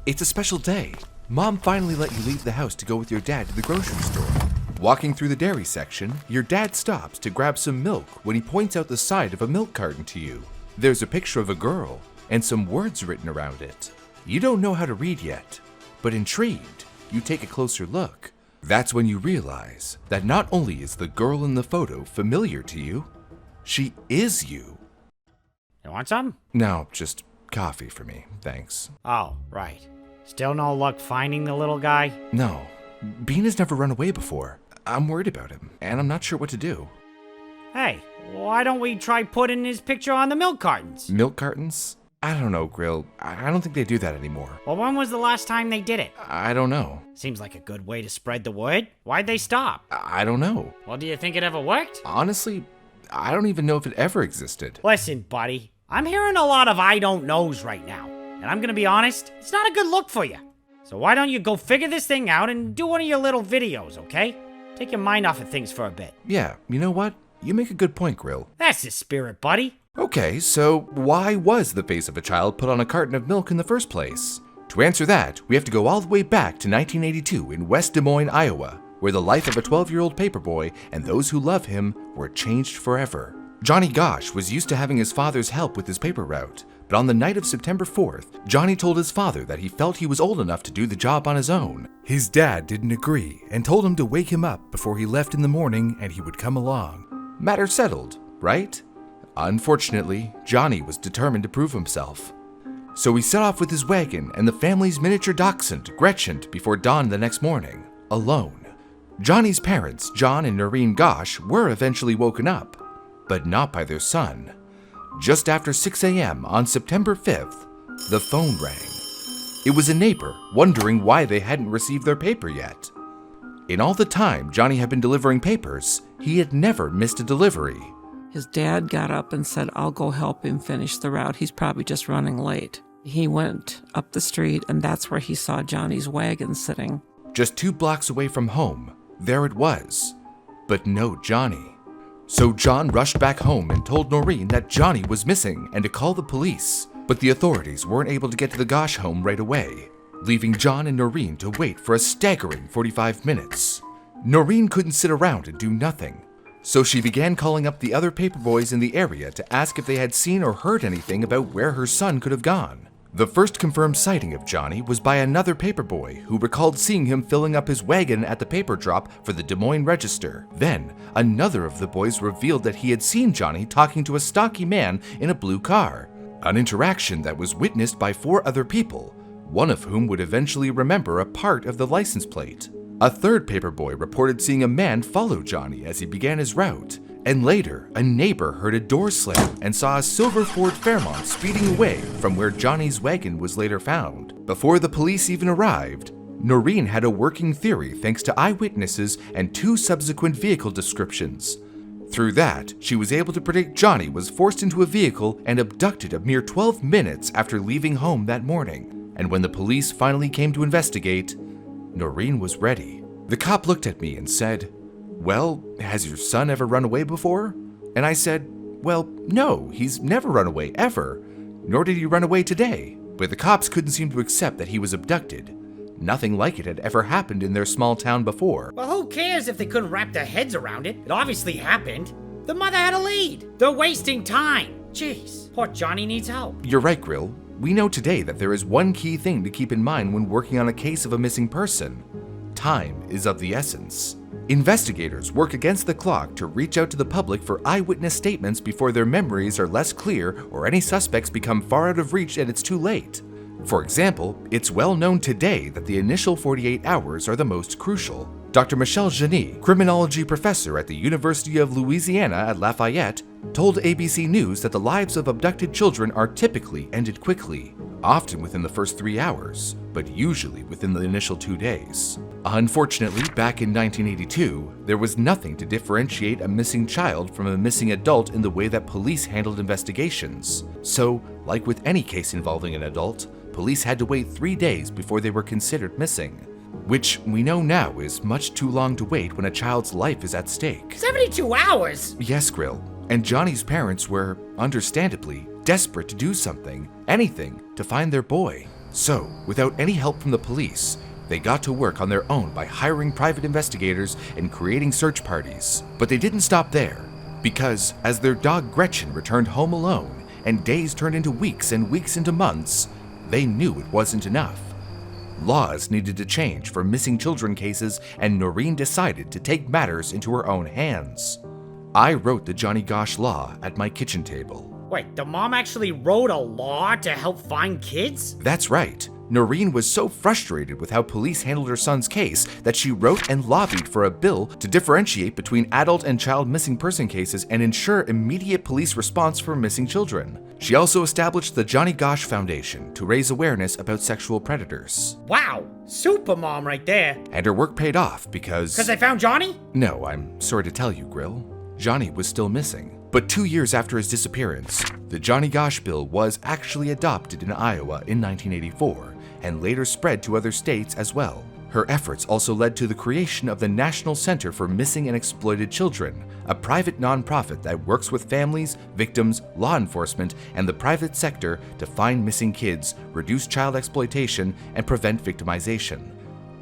It's a special day. Mom finally let you leave the house to go with your dad to the grocery store. Walking through the dairy section, your dad stops to grab some milk when he points out the side of a milk carton to you. There's a picture of a girl and some words written around it. You don't know how to read yet, but intrigued, you take a closer look. That's when you realize that not only is the girl in the photo familiar to you, she is you. You want some? No, just coffee for me, thanks. Oh, right. Still no luck finding the little guy? No, Bean has never run away before. I'm worried about him, and I'm not sure what to do. Hey, why don't we try putting his picture on the milk cartons? Milk cartons? I don't know, Grill. I don't think they do that anymore. Well, when was the last time they did it? I don't know. Seems like a good way to spread the word. Why'd they stop? I don't know. Well, do you think it ever worked? Honestly, I don't even know if it ever existed. Listen, buddy. I'm hearing a lot of I don't knows right now. And I'm gonna be honest, it's not a good look for you. So why don't you go figure this thing out and do one of your little videos, okay? Take your mind off of things for a bit. Yeah, you know what? You make a good point, Grill. That's the spirit, buddy. Okay, so why was the face of a child put on a carton of milk in the first place? To answer that, we have to go all the way back to 1982 in West Des Moines, Iowa, where the life of a 12-year-old paperboy and those who love him were changed forever. Johnny Gosch was used to having his father's help with his paper route, but on the night of September 4th, Johnny told his father that he felt he was old enough to do the job on his own. His dad didn't agree and told him to wake him up before he left in the morning and he would come along. Matter settled, right? Unfortunately, Johnny was determined to prove himself. So he set off with his wagon and the family's miniature dachshund, Gretchen, before dawn the next morning, alone. Johnny's parents, John and Noreen Gosch, were eventually woken up, but not by their son. Just after 6 a.m. on September 5th, the phone rang. It was a neighbor wondering why they hadn't received their paper yet. In all the time Johnny had been delivering papers, he had never missed a delivery. His dad got up and said, "I'll go help him finish the route. He's probably just running late." He went up the street, and that's where he saw Johnny's wagon sitting. Just 2 blocks away from home, there it was, but no Johnny. So John rushed back home and told Noreen that Johnny was missing and to call the police, but the authorities weren't able to get to the Gosch home right away, leaving John and Noreen to wait for a staggering 45 minutes. Noreen couldn't sit around and do nothing, so she began calling up the other paperboys in the area to ask if they had seen or heard anything about where her son could have gone. The first confirmed sighting of Johnny was by another paperboy who recalled seeing him filling up his wagon at the paper drop for the Des Moines Register. Then, another of the boys revealed that he had seen Johnny talking to a stocky man in a blue car, an interaction that was witnessed by 4 other people, one of whom would eventually remember a part of the license plate. A third paperboy reported seeing a man follow Johnny as he began his route, and later, a neighbor heard a door slam and saw a silver Ford Fairmont speeding away from where Johnny's wagon was later found. Before the police even arrived, Noreen had a working theory thanks to eyewitnesses and 2 subsequent vehicle descriptions. Through that, she was able to predict Johnny was forced into a vehicle and abducted a mere 12 minutes after leaving home that morning. And when the police finally came to investigate, Noreen was ready. The cop looked at me and said, "Well, has your son ever run away before?" And I said, "Well, no, he's never run away, ever. Nor did he run away today." But the cops couldn't seem to accept that he was abducted. Nothing like it had ever happened in their small town before. Well, who cares if they couldn't wrap their heads around it? It obviously happened. The mother had a lead. They're wasting time. Jeez, poor Johnny needs help. You're right, Grill. We know today that there is one key thing to keep in mind when working on a case of a missing person. Time is of the essence. Investigators work against the clock to reach out to the public for eyewitness statements before their memories are less clear or any suspects become far out of reach and it's too late. For example, it's well known today that the initial 48 hours are the most crucial. Dr. Michelle Genie, criminology professor at the University of Louisiana at Lafayette, told ABC News that the lives of abducted children are typically ended quickly, often within the first 3 hours, but usually within the initial 2 days. Unfortunately, back in 1982, there was nothing to differentiate a missing child from a missing adult in the way that police handled investigations. So, like with any case involving an adult, police had to wait 3 days before they were considered missing, which we know now is much too long to wait when a child's life is at stake. 72 hours? Yes, Grill. And Johnny's parents were, understandably, desperate to do something, anything, to find their boy. So, without any help from the police, they got to work on their own by hiring private investigators and creating search parties. But they didn't stop there, because as their dog Gretchen returned home alone and days turned into weeks and weeks into months, they knew it wasn't enough. Laws needed to change for missing children cases, and Noreen decided to take matters into her own hands. I wrote the Johnny Gosch law at my kitchen table. Wait, the mom actually wrote a law to help find kids? That's right. Noreen was so frustrated with how police handled her son's case that she wrote and lobbied for a bill to differentiate between adult and child missing person cases and ensure immediate police response for missing children. She also established the Johnny Gosch Foundation to raise awareness about sexual predators. Wow, super mom right there. And her work paid off because They found Johnny? No, I'm sorry to tell you, Grill. Johnny was still missing. But 2 years after his disappearance, the Johnny Gosch bill was actually adopted in Iowa in 1984 and later spread to other states as well. Her efforts also led to the creation of the National Center for Missing and Exploited Children, a private nonprofit that works with families, victims, law enforcement, and the private sector to find missing kids, reduce child exploitation, and prevent victimization.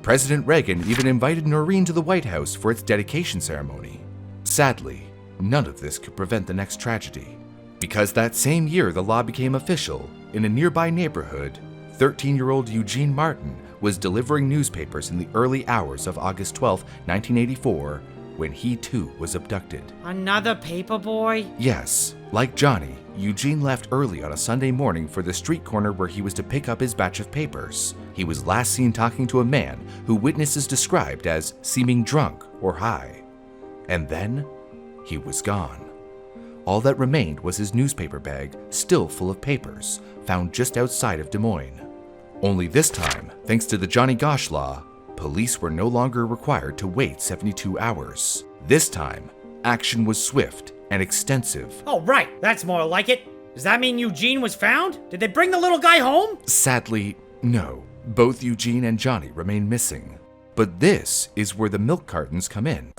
President Reagan even invited Noreen to the White House for its dedication ceremony. Sadly, none of this could prevent the next tragedy. Because that same year the law became official, in a nearby neighborhood, 13-year-old Eugene Martin was delivering newspapers in the early hours of August 12, 1984, when he too was abducted. Another paper boy? Yes, like Johnny, Eugene left early on a Sunday morning for the street corner where he was to pick up his batch of papers. He was last seen talking to a man who witnesses described as seeming drunk or high. And then, he was gone. All that remained was his newspaper bag, still full of papers, found just outside of Des Moines. Only this time, thanks to the Johnny Gosch law, police were no longer required to wait 72 hours. This time, action was swift and extensive. Oh, right, that's more like it. Does that mean Eugene was found? Did they bring the little guy home? Sadly, no. Both Eugene and Johnny remain missing. But this is where the milk cartons come in.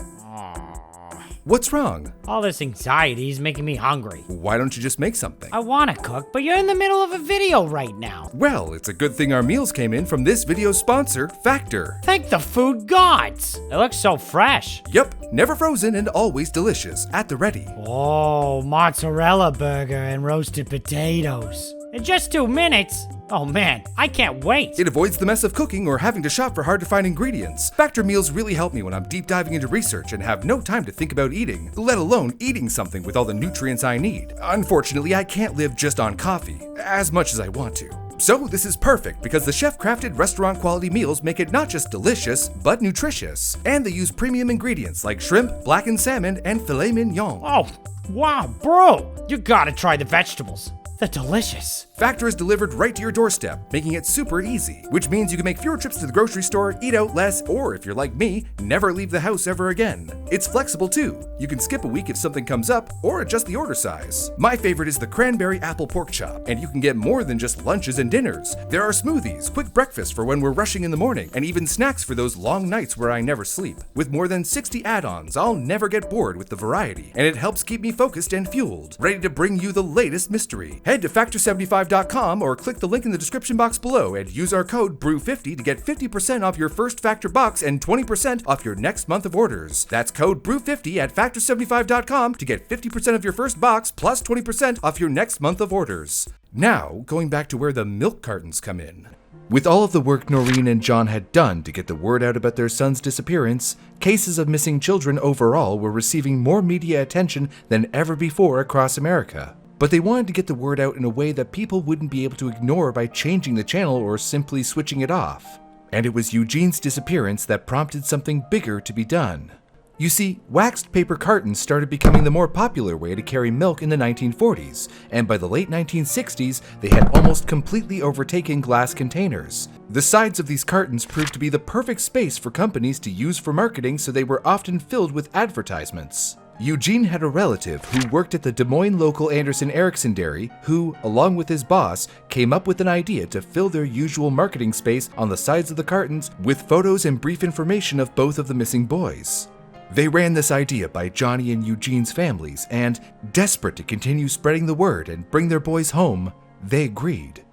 What's wrong? All this anxiety is making me hungry. Why don't you just make something? I want to cook, but you're in the middle of a video right now. Well, it's a good thing our meals came in from this video's sponsor, Factor. Thank the food gods. It looks so fresh. Yep, never frozen and always delicious, at the ready. Oh, mozzarella burger and roasted potatoes. In just 2 minutes? Oh man, I can't wait. It avoids the mess of cooking or having to shop for hard-to-find ingredients. Factor meals really help me when I'm deep diving into research and have no time to think about eating, let alone eating something with all the nutrients I need. Unfortunately, I can't live just on coffee, as much as I want to. So this is perfect because the chef-crafted restaurant-quality meals make it not just delicious, but nutritious. And they use premium ingredients like shrimp, blackened salmon, and filet mignon. Oh, wow, bro. You gotta try the vegetables. They're delicious. Factor is delivered right to your doorstep, making it super easy, which means you can make fewer trips to the grocery store, eat out less, or if you're like me, never leave the house ever again. It's flexible too. You can skip a week if something comes up, or adjust the order size. My favorite is the cranberry apple pork chop, and you can get more than just lunches and dinners. There are smoothies, quick breakfast for when we're rushing in the morning, and even snacks for those long nights where I never sleep. With more than 60 add-ons, I'll never get bored with the variety, and it helps keep me focused and fueled, ready to bring you the latest mystery. Head to Factor75.com or click the link in the description box below and use our code BREW50 to get 50% off your first Factor box and 20% off your next month of orders. That's code BREW50 at Factor75.com to get 50% of your first box plus 20% off your next month of orders. Now, going back to where the milk cartons come in. With all of the work Noreen and John had done to get the word out about their son's disappearance, cases of missing children overall were receiving more media attention than ever before across America. But they wanted to get the word out in a way that people wouldn't be able to ignore by changing the channel or simply switching it off. And it was Eugene's disappearance that prompted something bigger to be done. You see, waxed paper cartons started becoming the more popular way to carry milk in the 1940s, and by the late 1960s, they had almost completely overtaken glass containers. The sides of these cartons proved to be the perfect space for companies to use for marketing, so they were often filled with advertisements. Eugene had a relative who worked at the Des Moines local Anderson Erickson dairy who, along with his boss, came up with an idea to fill their usual marketing space on the sides of the cartons with photos and brief information of both of the missing boys. They ran this idea by Johnny and Eugene's families, and, desperate to continue spreading the word and bring their boys home, they agreed.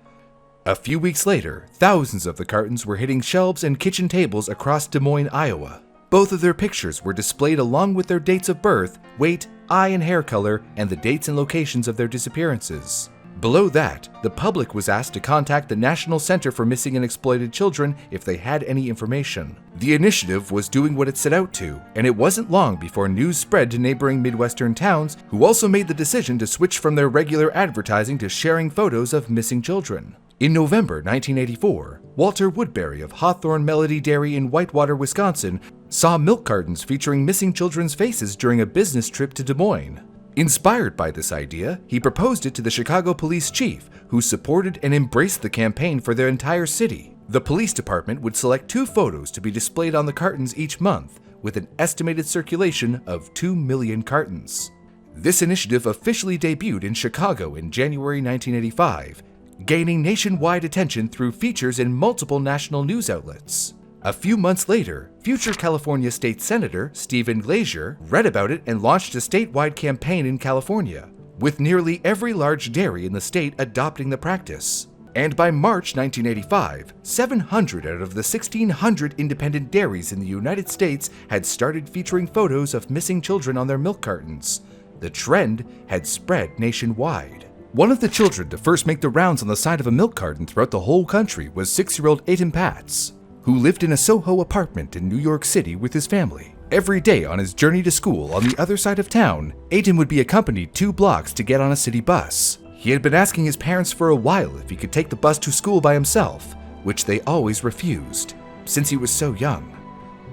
A few weeks later, thousands of the cartons were hitting shelves and kitchen tables across Des Moines, Iowa. Both of their pictures were displayed along with their dates of birth, weight, eye and hair color, and the dates and locations of their disappearances. Below that, the public was asked to contact the National Center for Missing and Exploited Children if they had any information. The initiative was doing what it set out to, and it wasn't long before news spread to neighboring Midwestern towns, who also made the decision to switch from their regular advertising to sharing photos of missing children. In November 1984, Walter Woodbury of Hawthorne Melody Dairy in Whitewater, Wisconsin, saw milk cartons featuring missing children's faces during a business trip to Des Moines. Inspired by this idea, he proposed it to the Chicago police chief, who supported and embraced the campaign for their entire city. The police department would select 2 photos to be displayed on the cartons each month, with an estimated circulation of 2 million cartons. This initiative officially debuted in Chicago in January 1985, gaining nationwide attention through features in multiple national news outlets. A few months later, future California State Senator Stephen Glazier read about it and launched a statewide campaign in California, with nearly every large dairy in the state adopting the practice. And by March 1985, 700 out of the 1,600 independent dairies in the United States had started featuring photos of missing children on their milk cartons. The trend had spread nationwide. One of the children to first make the rounds on the side of a milk carton throughout the whole country was 6-year-old Etan Patz, who lived in a Soho apartment in New York City with his family. Every day on his journey to school on the other side of town, Etan would be accompanied 2 blocks to get on a city bus. He had been asking his parents for a while if he could take the bus to school by himself, which they always refused, since he was so young.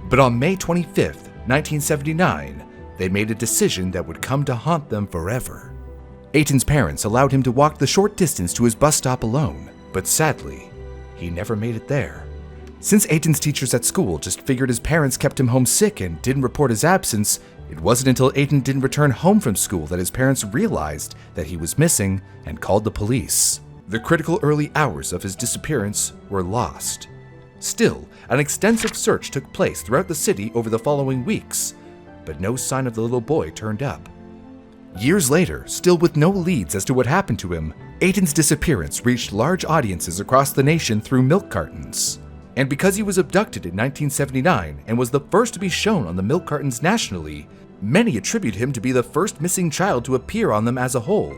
But on May 25, 1979, they made a decision that would come to haunt them forever. Etan's parents allowed him to walk the short distance to his bus stop alone, but sadly, he never made it there. Since Etan's teachers at school just figured his parents kept him home sick and didn't report his absence, it wasn't until Etan didn't return home from school that his parents realized that he was missing and called the police. The critical early hours of his disappearance were lost. Still, an extensive search took place throughout the city over the following weeks, but no sign of the little boy turned up. Years later, still with no leads as to what happened to him, Etan's disappearance reached large audiences across the nation through milk cartons. And because he was abducted in 1979 and was the first to be shown on the milk cartons nationally, many attribute him to be the first missing child to appear on them as a whole,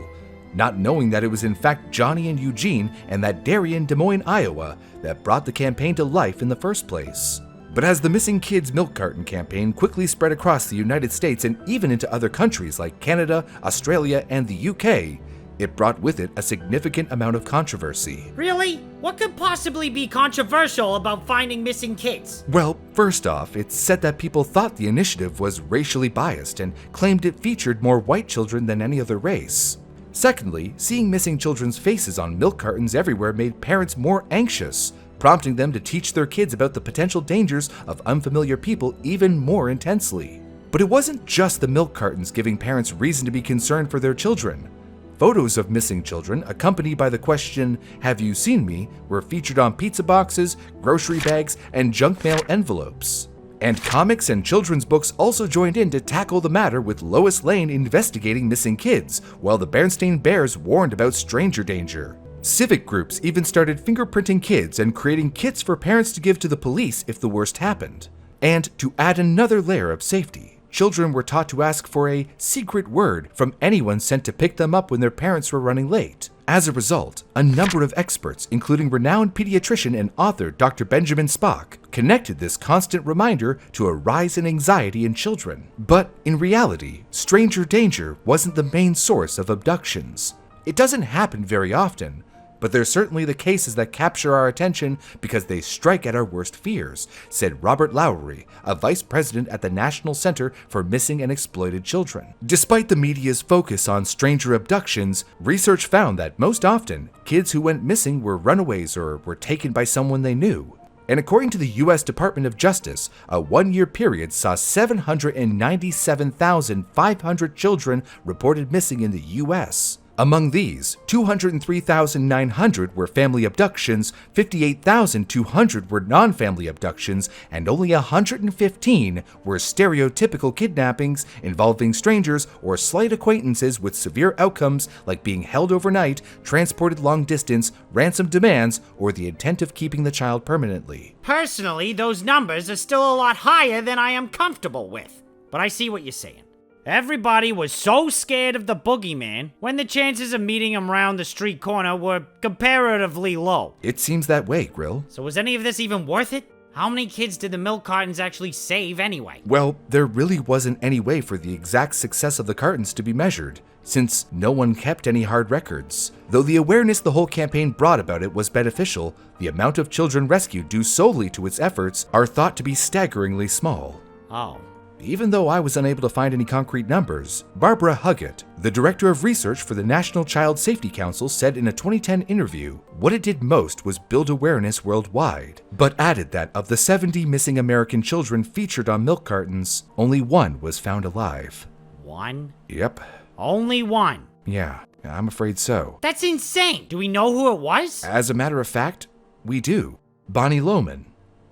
not knowing that it was in fact Johnny and Eugene and that dairy in Des Moines, Iowa, that brought the campaign to life in the first place. But as the Missing Kids Milk Carton campaign quickly spread across the United States and even into other countries like Canada, Australia, and the UK, it brought with it a significant amount of controversy. Really? What could possibly be controversial about finding missing kids? Well, first off, it's said that people thought the initiative was racially biased and claimed it featured more white children than any other race. Secondly, seeing missing children's faces on milk cartons everywhere made parents more anxious, prompting them to teach their kids about the potential dangers of unfamiliar people even more intensely. But it wasn't just the milk cartons giving parents reason to be concerned for their children. Photos of missing children, accompanied by the question, "Have you seen me?" were featured on pizza boxes, grocery bags, and junk mail envelopes. And comics and children's books also joined in to tackle the matter, with Lois Lane investigating missing kids, while the Berenstain Bears warned about stranger danger. Civic groups even started fingerprinting kids and creating kits for parents to give to the police if the worst happened. And to add another layer of safety, children were taught to ask for a secret word from anyone sent to pick them up when their parents were running late. As a result, a number of experts, including renowned pediatrician and author Dr. Benjamin Spock, connected this constant reminder to a rise in anxiety in children. But in reality, stranger danger wasn't the main source of abductions. It doesn't happen very often, but they're certainly the cases that capture our attention because they strike at our worst fears, said Robert Lowry, a vice president at the National Center for Missing and Exploited Children. Despite the media's focus on stranger abductions, research found that most often, kids who went missing were runaways or were taken by someone they knew. And according to the U.S. Department of Justice, a one-year period saw 797,500 children reported missing in the U.S., Among these, 203,900 were family abductions, 58,200 were non-family abductions, and only 115 were stereotypical kidnappings involving strangers or slight acquaintances with severe outcomes like being held overnight, transported long distance, ransom demands, or the intent of keeping the child permanently. Personally, those numbers are still a lot higher than I am comfortable with. But I see what you're saying. Everybody was so scared of the boogeyman when the chances of meeting him round the street corner were comparatively low. It seems that way, Grill. So was any of this even worth it? How many kids did the milk cartons actually save anyway? Well, there really wasn't any way for the exact success of the cartons to be measured, since no one kept any hard records. Though the awareness the whole campaign brought about it was beneficial, the amount of children rescued due solely to its efforts are thought to be staggeringly small. Oh. Even though I was unable to find any concrete numbers, Barbara Huggett, the director of research for the National Child Safety Council, said in a 2010 interview, what it did most was build awareness worldwide, but added that of the 70 missing American children featured on milk cartons, only one was found alive. One? Yep. Only one? Yeah, I'm afraid so. That's insane! Do we know who it was? As a matter of fact, we do. Bonnie Lehman.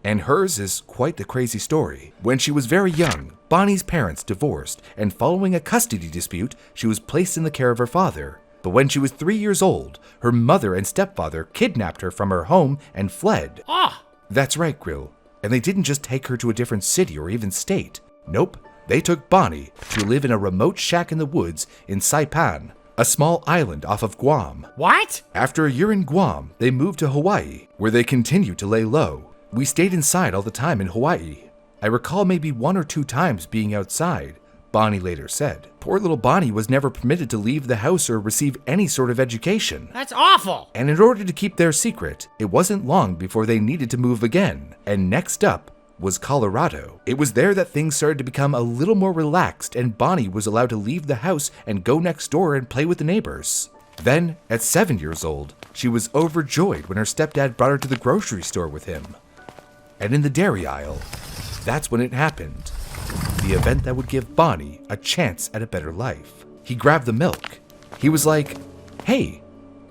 And hers is quite the crazy story. When she was very young, Bonnie's parents divorced, and following a custody dispute, she was placed in the care of her father. But when she was 3 years old, her mother and stepfather kidnapped her from her home and fled. Ah! That's right, Grill. And they didn't just take her to a different city or even state. Nope. They took Bonnie to live in a remote shack in the woods in Saipan, a small island off of Guam. What? After a year in Guam, they moved to Hawaii, where they continued to lay low. We stayed inside all the time in Hawaii. I recall maybe 1 or 2 times being outside, Bonnie later said. Poor little Bonnie was never permitted to leave the house or receive any sort of education. That's awful! And in order to keep their secret, it wasn't long before they needed to move again. And next up was Colorado. It was there that things started to become a little more relaxed, and Bonnie was allowed to leave the house and go next door and play with the neighbors. Then, at 7 years old, she was overjoyed when her stepdad brought her to the grocery store with him. And in the dairy aisle, that's when it happened. The event that would give Bonnie a chance at a better life. He grabbed the milk. He was like, hey,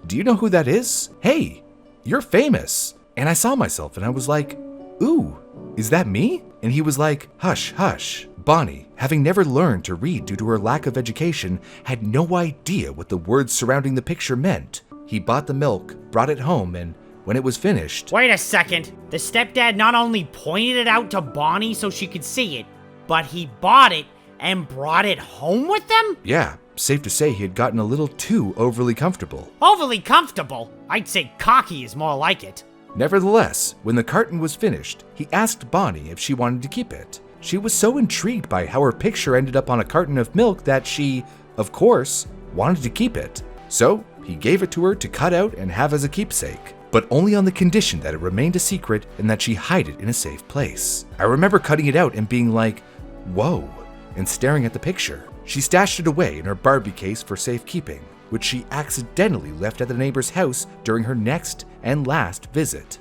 do you know who that is? Hey, you're famous. And I saw myself and I was like, ooh, is that me? And he was like, hush, hush. Bonnie, having never learned to read due to her lack of education, had no idea what the words surrounding the picture meant. He bought the milk, brought it home, and when it was finished... Wait a second. The stepdad not only pointed it out to Bonnie so she could see it, but he bought it and brought it home with them? Yeah, safe to say he had gotten a little too overly comfortable. Overly comfortable? I'd say cocky is more like it. Nevertheless, when the carton was finished, he asked Bonnie if she wanted to keep it. She was so intrigued by how her picture ended up on a carton of milk that she, of course, wanted to keep it. So, he gave it to her to cut out and have as a keepsake, but only on the condition that it remained a secret and that she hide it in a safe place. I remember cutting it out and being like, whoa, and staring at the picture. She stashed it away in her Barbie case for safekeeping, which she accidentally left at the neighbor's house during her next and last visit.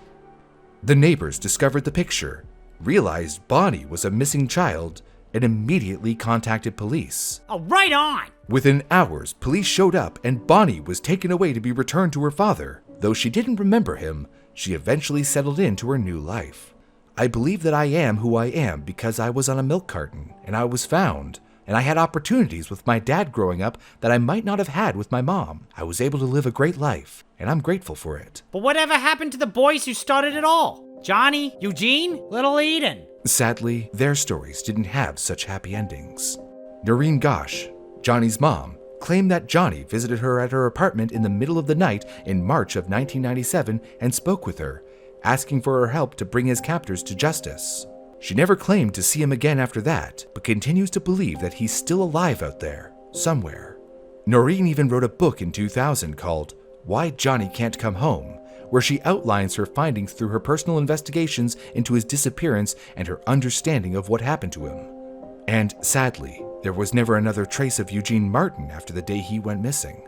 The neighbors discovered the picture, realized Bonnie was a missing child, and immediately contacted police. Oh, right on! Within hours, police showed up and Bonnie was taken away to be returned to her father. Though she didn't remember him, she eventually settled into her new life. I believe that I am who I am because I was on a milk carton, and I was found, and I had opportunities with my dad growing up that I might not have had with my mom. I was able to live a great life, and I'm grateful for it. But whatever happened to the boys who started it all? Johnny, Eugene, little Eden? Sadly, their stories didn't have such happy endings. Eugene Gosch, Johnny's mom, claimed that Johnny visited her at her apartment in the middle of the night in March of 1997 and spoke with her, asking for her help to bring his captors to justice. She never claimed to see him again after that, but continues to believe that he's still alive out there, somewhere. Noreen even wrote a book in 2000 called Why Johnny Can't Come Home, where she outlines her findings through her personal investigations into his disappearance and her understanding of what happened to him. And sadly, there was never another trace of Eugene Martin after the day he went missing.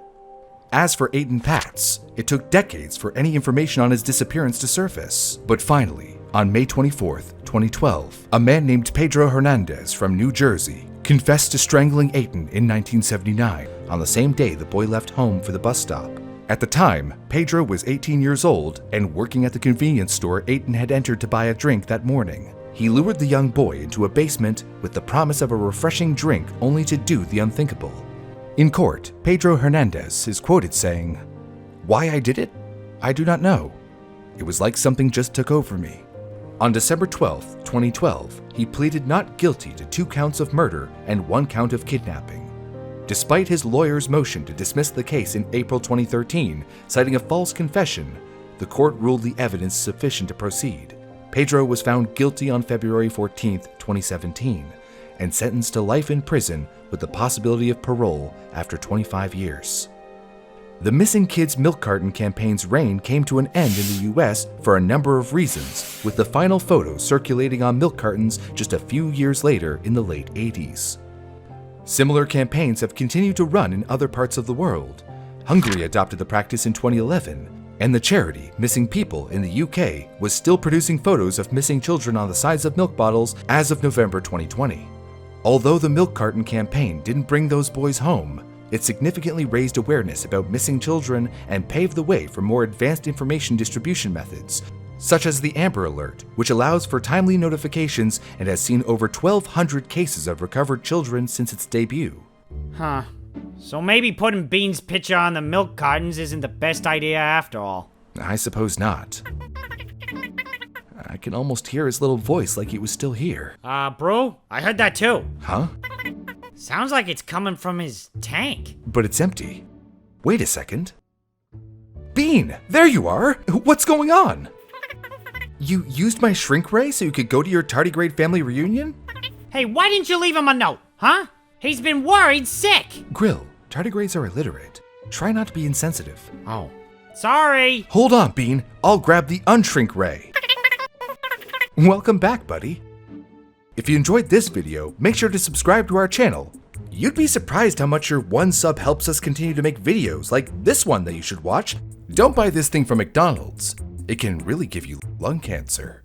As for Etan Patz, it took decades for any information on his disappearance to surface. But finally, on May 24th, 2012, a man named Pedro Hernandez from New Jersey confessed to strangling Etan in 1979, on the same day the boy left home for the bus stop. At the time, Pedro was 18 years old and working at the convenience store Etan had entered to buy a drink that morning. He lured the young boy into a basement with the promise of a refreshing drink only to do the unthinkable. In court, Pedro Hernandez is quoted saying, "Why I did it? I do not know. It was like something just took over me." On December 12, 2012, he pleaded not guilty to 2 counts of murder and 1 count of kidnapping. Despite his lawyer's motion to dismiss the case in April 2013, citing a false confession, the court ruled the evidence sufficient to proceed. Pedro was found guilty on February 14, 2017, and sentenced to life in prison with the possibility of parole after 25 years. The Missing Kids Milk Carton campaign's reign came to an end in the US for a number of reasons, with the final photos circulating on milk cartons just a few years later in the late 80s. Similar campaigns have continued to run in other parts of the world. Hungary adopted the practice in 2011, and the charity Missing People in the UK was still producing photos of missing children on the sides of milk bottles as of November 2020. Although the milk carton campaign didn't bring those boys home, it significantly raised awareness about missing children and paved the way for more advanced information distribution methods, such as the Amber Alert, which allows for timely notifications and has seen over 1,200 cases of recovered children since its debut. Huh. So maybe putting Bean's picture on the milk cartons isn't the best idea after all. I suppose not. I can almost hear his little voice like he was still here. Bro, I heard that too. Huh? Sounds like it's coming from his tank. But it's empty. Wait a second. Bean, there you are! What's going on? You used my shrink ray so you could go to your tardigrade family reunion? Hey, why didn't you leave him a note, huh? He's been worried sick. Grill, tardigrades are illiterate. Try not to be insensitive. Oh. Sorry. Hold on, Bean. I'll grab the unshrink ray. Welcome back, buddy. If you enjoyed this video, make sure to subscribe to our channel. You'd be surprised how much your 1 sub helps us continue to make videos like this one that you should watch. Don't buy this thing from McDonald's. It can really give you lung cancer.